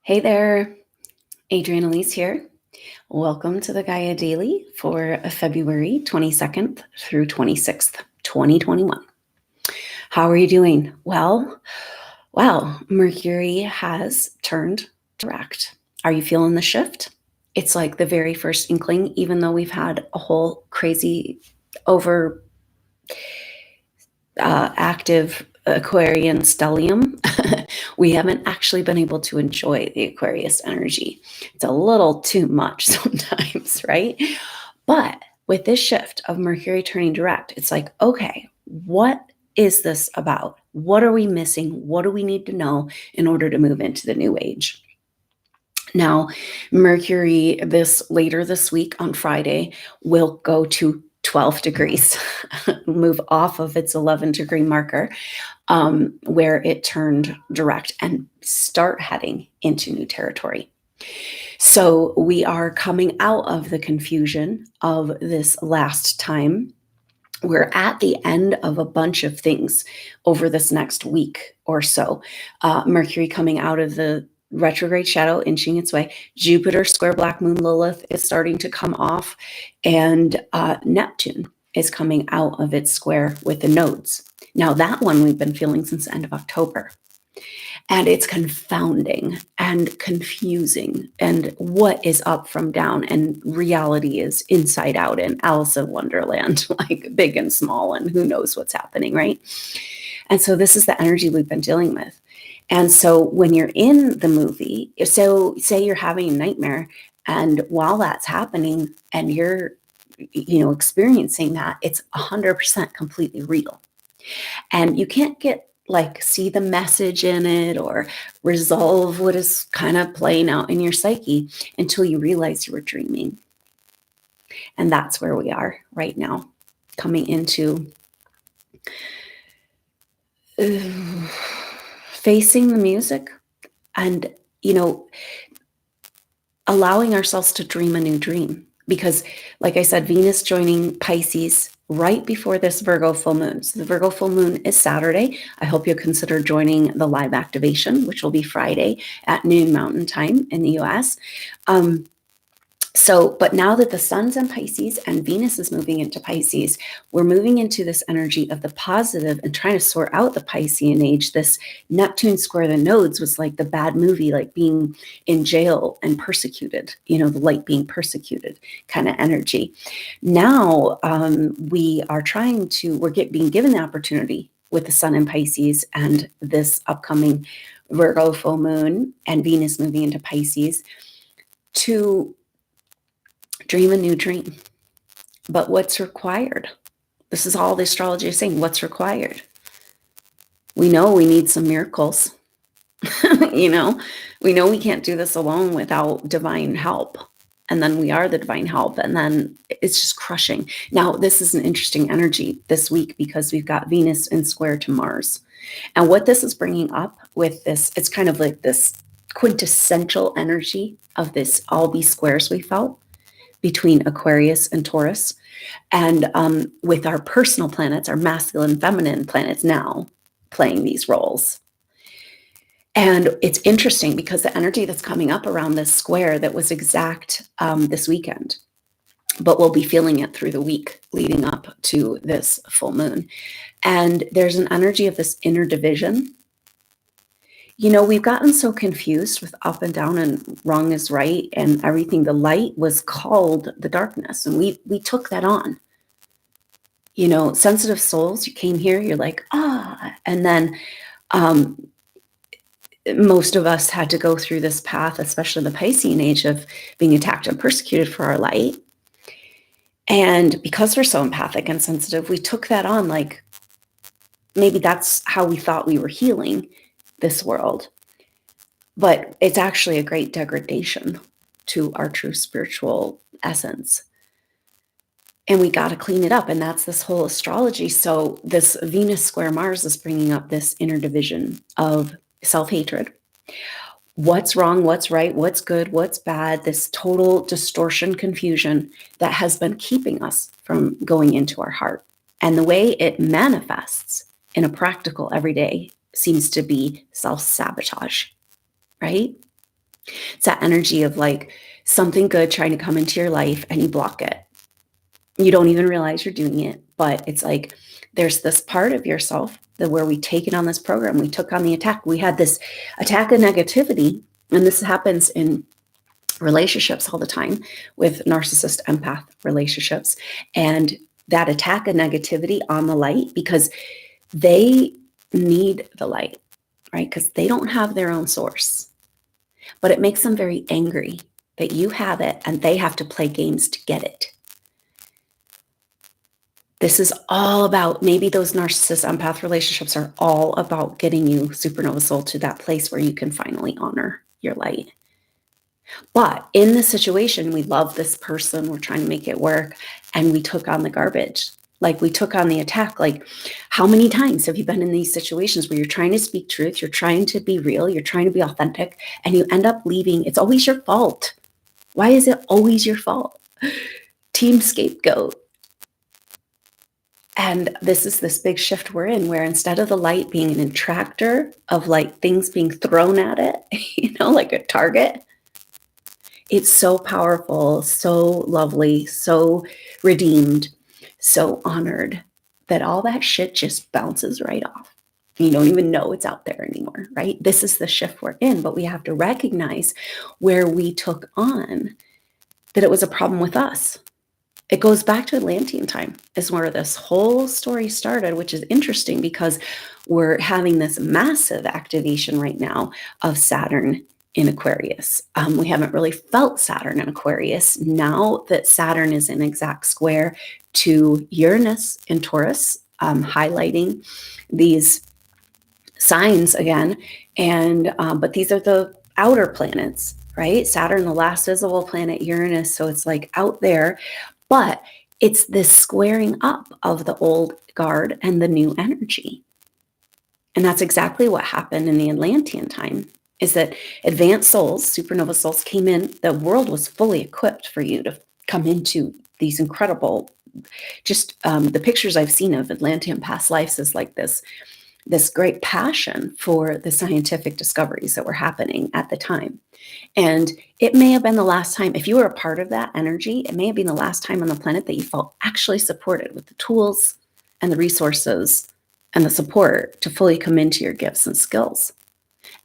Hey there, Adrienne Elise here. Welcome to the Gaia Daily for February 22nd through 26th, 2021. How are you doing? Well, Mercury has turned direct. Are you feeling the shift? It's like the very first inkling, even though we've had a whole crazy over active Aquarian stellium, we haven't actually been able to enjoy the Aquarius energy. It's a little too much sometimes, right? But with this shift of Mercury turning direct, it's like, okay, what is this about? What are we missing? What do we need to know in order to move into the new age? Now, Mercury later this week on Friday will go to 12 degrees, move off of its 11-degree marker, where it turned direct and start heading into new territory. So we are coming out of the confusion of this last time. We're at the end of a bunch of things over this next week or so. Mercury coming out of the retrograde shadow, inching its way. Jupiter square Black Moon Lilith is starting to come off, and Neptune is coming out of its square with the nodes. Now that one we've been feeling since the end of October. And it's confounding and confusing, and what is up from down, and reality is inside out, and Alice in Wonderland, like big and small, and who knows what's happening, right? And so this is the energy we've been dealing with. And so when you're in the movie, so say you're having a nightmare, and while that's happening and you're experiencing that, it's 100% completely real. And you can't see the message in it or resolve what is kind of playing out in your psyche until you realize you were dreaming. And that's where we are right now, coming into facing the music and, allowing ourselves to dream a new dream. Because, like I said, Venus joining Pisces right before this Virgo full moon. So the Virgo full moon is Saturday. I hope you'll consider joining the live activation, which will be Friday at noon Mountain Time in the US. But now that the sun's in Pisces and Venus is moving into Pisces, we're moving into this energy of the positive and trying to sort out the Piscean age. This Neptune square the nodes was like the bad movie, like being in jail and persecuted, the light being persecuted kind of energy. Now we're being given the opportunity with the sun in Pisces and this upcoming Virgo full moon and Venus moving into Pisces to dream a new dream. But what's required? This is all the astrology is saying. What's required? We know we need some miracles. We know we can't do this alone without divine help. And then we are the divine help. And then it's just crushing. Now, this is an interesting energy this week because we've got Venus in square to Mars. And what this is bringing up with this, it's kind of like this quintessential energy of this all these squares we felt between Aquarius and Taurus, and with our personal planets, our masculine, feminine planets now playing these roles. And it's interesting because the energy that's coming up around this square that was exact this weekend, but we'll be feeling it through the week leading up to this full moon. And there's an energy of this inner division. We've gotten so confused with up and down and wrong is right and everything. The light was called the darkness, and we took that on. Sensitive souls, you came here, you're like, and then most of us had to go through this path, especially the Piscean age, of being attacked and persecuted for our light. And because we're so empathic and sensitive, we took that on like maybe that's how we thought we were healing this world. But it's actually a great degradation to our true spiritual essence. And we got to clean it up. And that's this whole astrology. So this Venus square Mars is bringing up this inner division of self-hatred. What's wrong, what's right, what's good, what's bad, this total distortion, confusion that has been keeping us from going into our heart. And the way it manifests in a practical everyday seems to be self-sabotage, right? It's that energy of like something good trying to come into your life and you block it. You don't even realize you're doing it, but it's like there's this part of yourself that where we take it on this program, we took on the attack. We had this attack of negativity, and this happens in relationships all the time with narcissist empath relationships. And that attack of negativity on the light, because they need the light, right? Because they don't have their own source. But it makes them very angry that you have it and they have to play games to get it. This is all about, maybe those narcissist empath relationships are all about getting you, supernova soul, to that place where you can finally honor your light. But in this situation, we love this person, we're trying to make it work, and we took on the garbage. Like we took on the attack. Like how many times have you been in these situations where you're trying to speak truth, you're trying to be real, you're trying to be authentic, and you end up leaving, it's always your fault. Why is it always your fault? Team scapegoat. And this is this big shift we're in, where instead of the light being an attractor of like things being thrown at it, like a target, it's so powerful, so lovely, so redeemed, so honored that all that shit just bounces right off. You don't even know it's out there anymore, right? This is the shift we're in, but we have to recognize where we took on that it was a problem with us. It goes back to Atlantean time is where this whole story started, which is interesting because we're having this massive activation right now of Saturn in Aquarius. We haven't really felt Saturn in Aquarius now that Saturn is in exact square to Uranus in Taurus, highlighting these signs again. And but these are the outer planets, right? Saturn, the last visible planet, Uranus. So it's like out there. But it's this squaring up of the old guard and the new energy. And that's exactly what happened in the Atlantean time, is that advanced souls, supernova souls, came in. The world was fully equipped for you to come into these incredible, just the pictures I've seen of Atlantean past lives is like this great passion for the scientific discoveries that were happening at the time. And it may have been the last time, if you were a part of that energy, it may have been the last time on the planet that you felt actually supported with the tools and the resources and the support to fully come into your gifts and skills.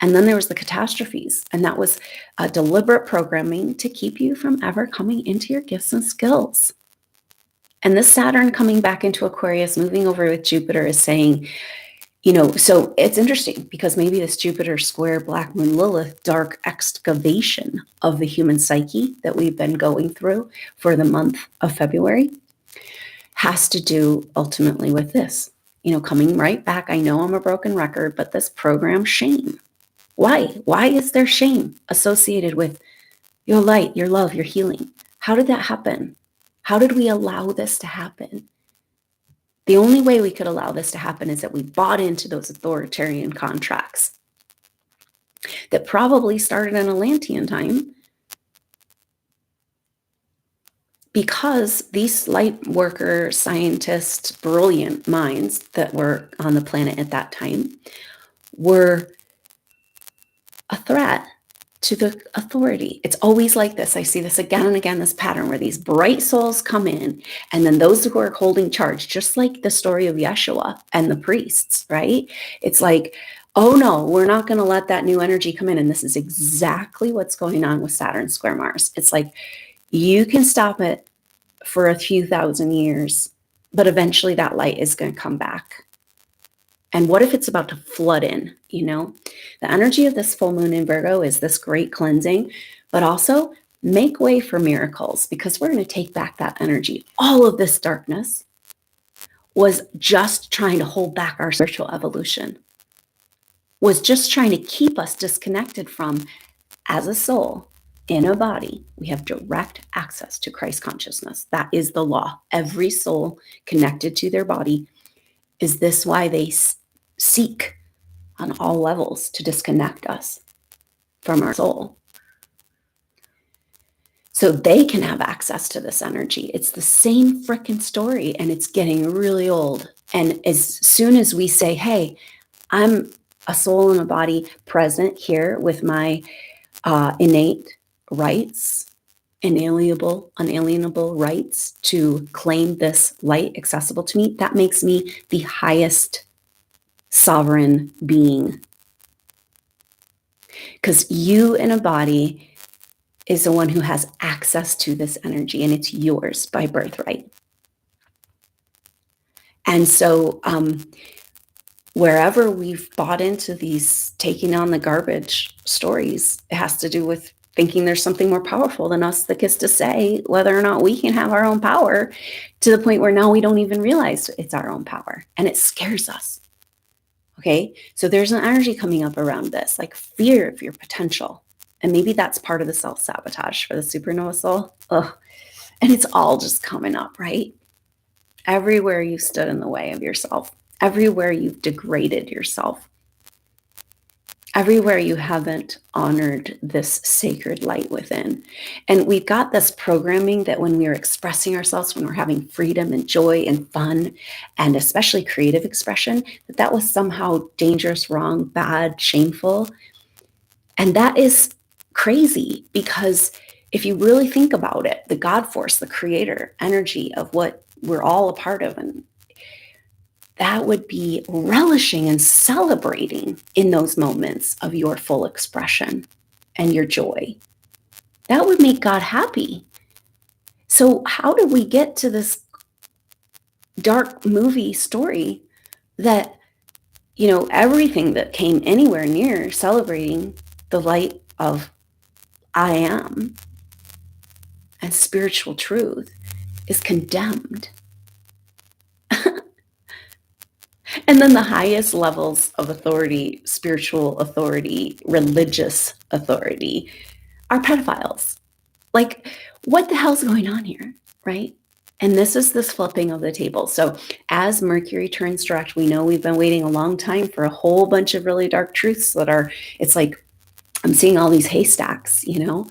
And then there was the catastrophes, and that was a deliberate programming to keep you from ever coming into your gifts and skills. And this Saturn coming back into Aquarius, moving over with Jupiter, is saying, so it's interesting because maybe this Jupiter square Black Moon Lilith dark excavation of the human psyche that we've been going through for the month of February has to do ultimately with this, coming right back. I know I'm a broken record, but this program shame. Why? Why is there shame associated with your light, your love, your healing? How did that happen? How did we allow this to happen? The only way we could allow this to happen is that we bought into those authoritarian contracts that probably started in Atlantean time, because these light worker, scientists, brilliant minds that were on the planet at that time were a threat to the authority. It's always like this. I see this again and again, this pattern where these bright souls come in, and then those who are holding charge, just like the story of Yeshua and the priests, right? It's like, oh no, we're not going to let that new energy come in. And this is exactly what's going on with Saturn square Mars. It's like, you can stop it for a few thousand years, but eventually that light is going to come back. And what if it's about to flood in? The energy of this full moon in Virgo is this great cleansing, but also make way for miracles, because we're going to take back that energy. All of this darkness was just trying to hold back our spiritual evolution, was just trying to keep us disconnected from, as a soul in a body, we have direct access to Christ consciousness. That is the law. Every soul connected to their body. Is this why they seek on all levels to disconnect us from our soul, so they can have access to this energy? It's the same freaking story, and it's getting really old. And as soon as we say, hey, I'm a soul in a body present here with my innate rights, unalienable rights to claim this light accessible to me. That makes me the highest sovereign being. Because you in a body is the one who has access to this energy, and it's yours by birthright. And so wherever we've bought into these taking on the garbage stories, it has to do with thinking there's something more powerful than us that gets to say whether or not we can have our own power, to the point where now we don't even realize it's our own power, and it scares us. Okay, so there's an energy coming up around this, like fear of your potential. And maybe that's part of the self-sabotage for the supernova soul. Ugh. And it's all just coming up, right? Everywhere you stood in the way of yourself, everywhere you've degraded yourself, everywhere you haven't honored this sacred light within. And we've got this programming that when we're expressing ourselves, when we're having freedom and joy and fun, and especially creative expression, that was somehow dangerous, wrong, bad, shameful. And that is crazy, because if you really think about it, the God force, the creator energy of what we're all a part of, and that would be relishing and celebrating in those moments of your full expression and your joy. That would make God happy. So how did we get to this dark movie story that, you know, everything that came anywhere near celebrating the light of I am and spiritual truth is condemned? And then the highest levels of authority, spiritual authority, religious authority, are pedophiles. Like, what the hell's going on here, right? And this is this flipping of the table. So as Mercury turns direct, we know we've been waiting a long time for a whole bunch of really dark truths that are, it's like, I'm seeing all these haystacks, you know,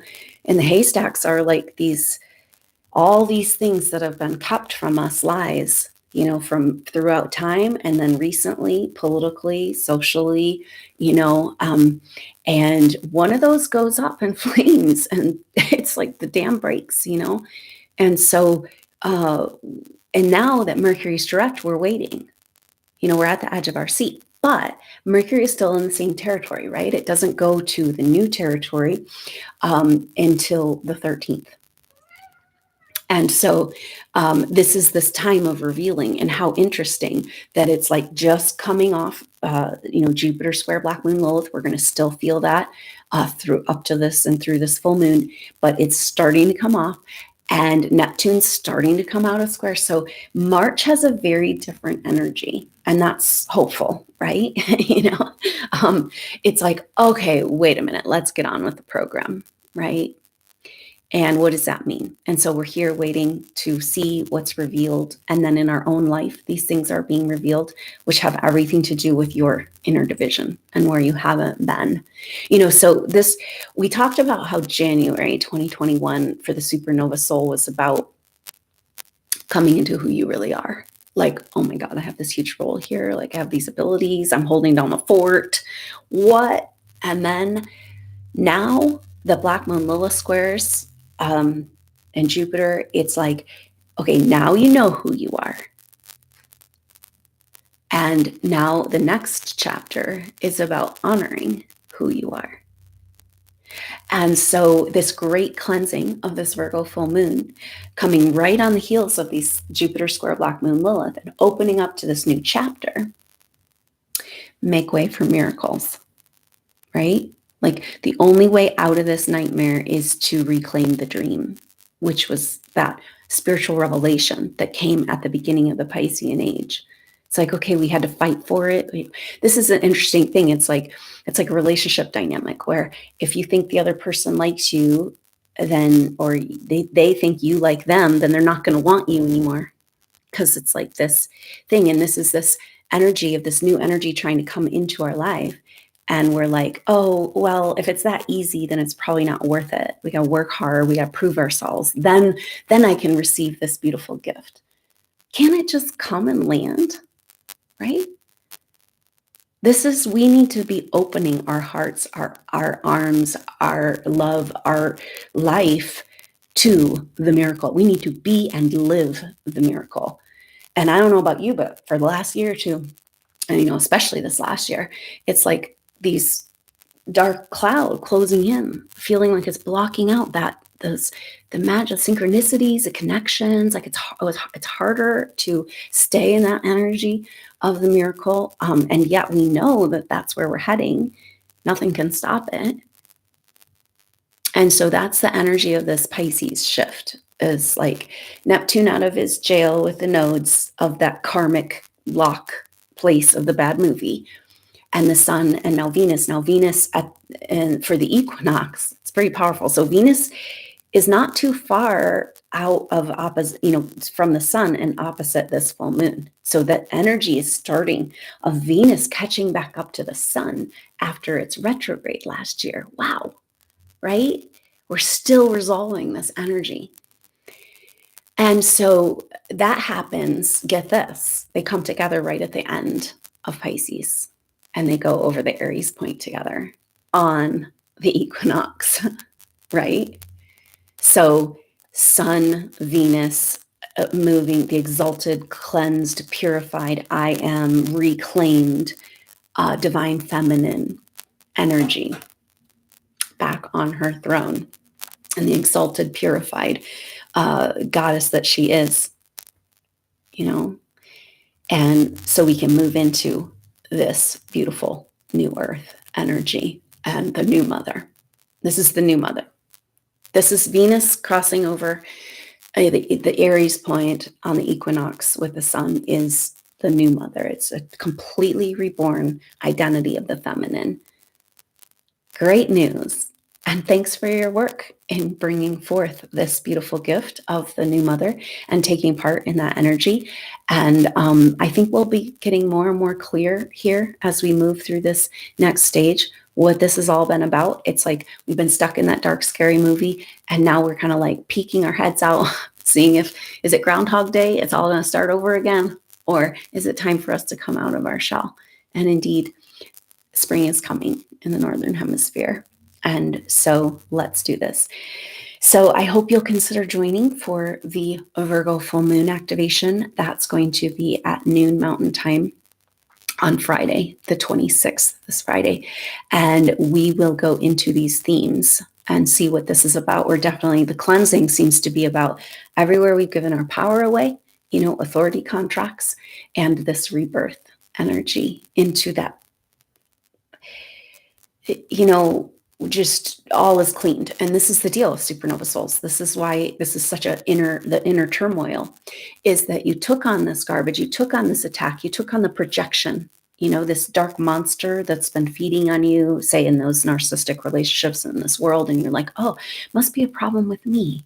and the haystacks are like all these things that have been kept from us, lies, you know, from throughout time, and then recently, politically, socially, you know, and one of those goes up in flames, and it's like the dam breaks, you know. And so, and now that Mercury's direct, we're waiting, you know, we're at the edge of our seat, but Mercury is still in the same territory, right? It doesn't go to the new territory until the 13th. And so this is this time of revealing, and how interesting that it's like just coming off, you know, Jupiter square Black Moon Lilith. We're going to still feel that through up to this and through this full moon, but it's starting to come off, and Neptune's starting to come out of square. So March has a very different energy, and that's hopeful, right? You know, it's like, okay, wait a minute, let's get on with the program, right? And what does that mean? And so we're here waiting to see what's revealed. And then in our own life, these things are being revealed, which have everything to do with your inner division and where you haven't been. You know, so this, we talked about how January 2021 for the supernova soul was about coming into who you really are. Like, oh my God, I have this huge role here. Like, I have these abilities. I'm holding down the fort. What? And then now the Black Moon Lilith squares and Jupiter, it's like, okay, now you know who you are. And now the next chapter is about honoring who you are. And so this great cleansing of this Virgo full moon coming right on the heels of these Jupiter square Black Moon Lilith and opening up to this new chapter, make way for miracles, right? Like, the only way out of this nightmare is to reclaim the dream, which was that spiritual revelation that came at the beginning of the Piscean age. It's like, okay, we had to fight for it. This is an interesting thing. It's like a relationship dynamic where if you think the other person likes you, then, or they think you like them, then they're not going to want you anymore, because it's like this thing. And this is this energy of this new energy trying to come into our life. And we're like, oh, well, if it's that easy, then it's probably not worth it. We got to work hard. We got to prove ourselves. Then I can receive this beautiful gift. Can it just come and land? Right? We need to be opening our hearts, our arms, our love, our life to the miracle. We need to be and live the miracle. And I don't know about you, but for the last year or two, and especially this last year, it's like these dark cloud closing in, feeling like it's blocking out the magic synchronicities, the connections. Like it's harder to stay in that energy of the miracle, and yet we know that that's where we're heading. Nothing can stop it. And so that's the energy of this Pisces shift, is like Neptune out of his jail with the nodes of that karmic lock place of the bad movie, and the sun, and now Venus. Now Venus and for the equinox, it's pretty powerful. So Venus is not too far out of opposite, from the sun and opposite this full moon. So that energy is starting of Venus catching back up to the sun after its retrograde last year. Wow, right? We're still resolving this energy. And so that happens, get this, they come together right at the end of Pisces, and they go over the Aries point together on the equinox, right? So Sun, Venus, moving the exalted, cleansed, purified, I am, reclaimed, divine feminine energy back on her throne, and the exalted, purified goddess that she is, and so we can move into this beautiful new earth energy and the new mother. This is the new mother. This is Venus crossing over the Aries point on the equinox with the sun is the new mother. It's a completely reborn identity of the feminine. Great news. And thanks for your work in bringing forth this beautiful gift of the new mother and taking part in that energy. And I think we'll be getting more and more clear here as we move through this next stage, what this has all been about. It's like we've been stuck in that dark, scary movie, and now we're kind of like peeking our heads out, seeing is it Groundhog Day? It's all going to start over again? Or is it time for us to come out of our shell? And indeed, spring is coming in the Northern Hemisphere. And so let's do this. So I hope you'll consider joining for the Virgo full moon activation. That's going to be at noon Mountain Time on Friday, the 26th, this Friday. And we will go into these themes and see what this is about. Or definitely the cleansing seems to be about everywhere we've given our power away, authority contracts, and this rebirth energy into that, just all is cleaned. And this is the deal with supernova souls. This is why this is such the inner turmoil, is that you took on this garbage, you took on this attack, you took on the projection, this dark monster that's been feeding on you, say in those narcissistic relationships in this world. And you're like, oh, must be a problem with me,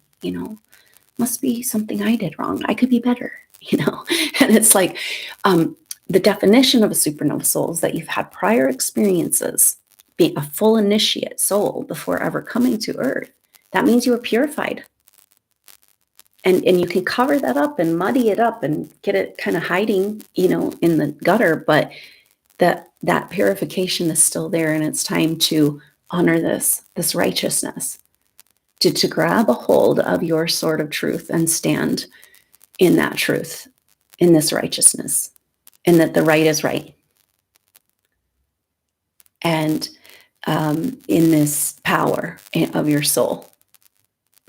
must be something I did wrong. I could be better, and it's like, the definition of a supernova soul is that you've had prior experiences being a full initiate soul before ever coming to earth. That means you were purified. And you can cover that up and muddy it up and get it kind of hiding, in the gutter, but that purification is still there, and it's time to honor this righteousness, to grab a hold of your sword of truth and stand in that truth, in this righteousness, and that the right is right. And in this power of your soul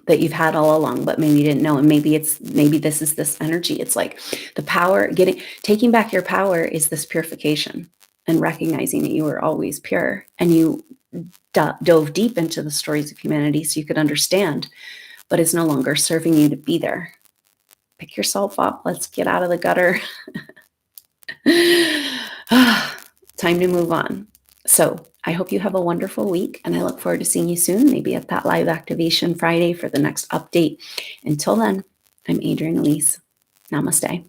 that you've had all along, but maybe you didn't know. And maybe this is this energy. It's like the power, taking back your power is this purification and recognizing that you were always pure, and you dove deep into the stories of humanity so you could understand, but it's no longer serving you to be there. Pick yourself up. Let's get out of the gutter. Time to move on. So I hope you have a wonderful week, and I look forward to seeing you soon, maybe at that live activation Friday for the next update. Until then, I'm Adrienne Elise. Namaste.